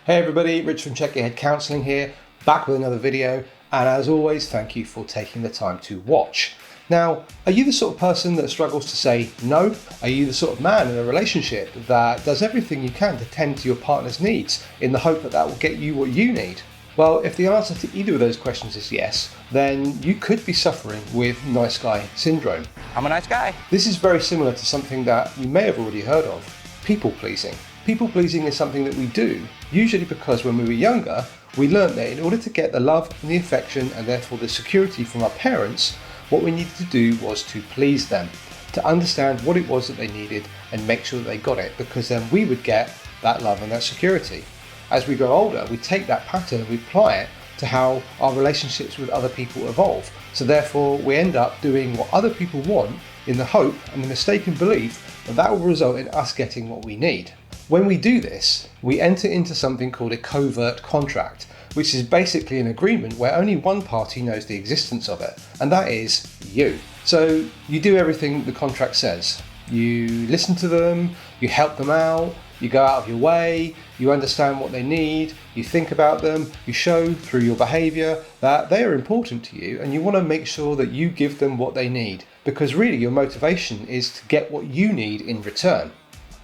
Hey everybody, Richard from Check Your Head Counselling here, back with another video, and as always, thank you for taking the time to watch. Now, are you the sort of person that struggles to say no? Are you the sort of man in a relationship that does everything you can to tend to your partner's needs in the hope that that will get you what you need? Well, if the answer to either of those questions is yes, then you could be suffering with nice guy syndrome. I'm a nice guy. This is very similar to something that you may have already heard of, people pleasing. People pleasing is something that we do, usually because when we were younger, we learnt that in order to get the love and the affection and therefore the security from our parents, what we needed to do was to please them, to understand what it was that they needed and make sure that they got it, because then we would get that love and that security. As we grow older, we take that pattern and we apply it to how our relationships with other people evolve. So therefore, we end up doing what other people want in the hope and the mistaken belief that that will result in us getting what we need. When we do this, we enter into something called a covert contract, which is basically an agreement where only one party knows the existence of it, and that is you. So you do everything the contract says. You listen to them, you help them out, you go out of your way, you understand what they need, you think about them, you show through your behaviour that they are important to you, and you want to make sure that you give them what they need, because really your motivation is to get what you need in return.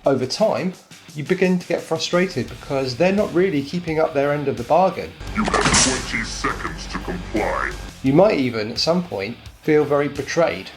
Over time, you begin to get frustrated because they're not really keeping up their end of the bargain. You have 20 seconds to comply. You might even, at some point, feel very betrayed.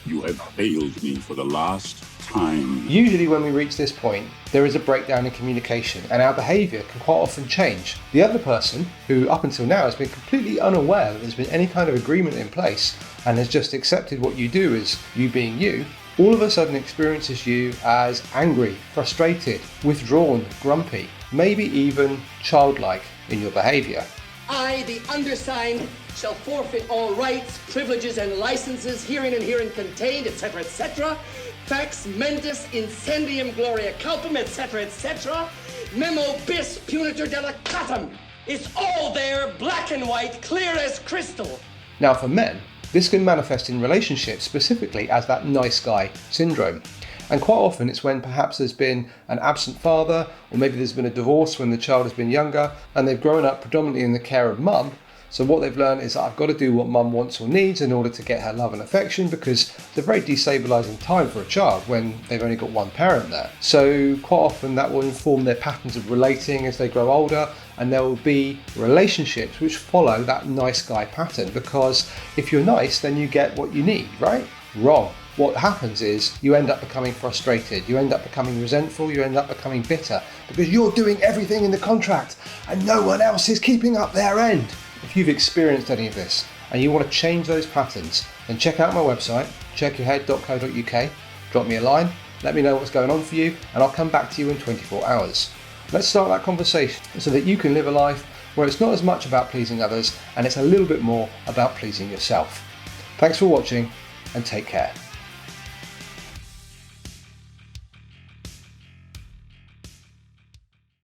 You have failed me for the last time. Usually when we reach this point, there is a breakdown in communication and our behaviour can quite often change. The other person, who up until now has been completely unaware that there's been any kind of agreement in place and has just accepted what you do as you being you, all of a sudden experiences you as angry, frustrated, withdrawn, grumpy, maybe even childlike in your behaviour. I, the undersigned, shall forfeit all rights, privileges, and licenses herein and herein contained, etc., etc. Fax mentis incendium gloria culpum, etc., etc. Memo bis punitor delicatum. It's all there, black and white, clear as crystal. Now for men, this can manifest in relationships specifically as that nice guy syndrome. And quite often it's when perhaps there's been an absent father, or maybe there's been a divorce when the child has been younger and they've grown up predominantly in the care of mum. So what they've learned is that I've got to do what mum wants or needs in order to get her love and affection, because it's a very destabilising time for a child when they've only got one parent there. So quite often that will inform their patterns of relating as they grow older, and there will be relationships which follow that nice guy pattern, because if you're nice then you get what you need, right? Wrong. What happens is you end up becoming frustrated, you end up becoming resentful, you end up becoming bitter because you're doing everything in the contract and no one else is keeping up their end. If you've experienced any of this and you want to change those patterns, then check out my website, checkyourhead.co.uk, drop me a line, let me know what's going on for you, and I'll come back to you in 24 hours. Let's start that conversation so that you can live a life where it's not as much about pleasing others and it's a little bit more about pleasing yourself. Thanks for watching and take care.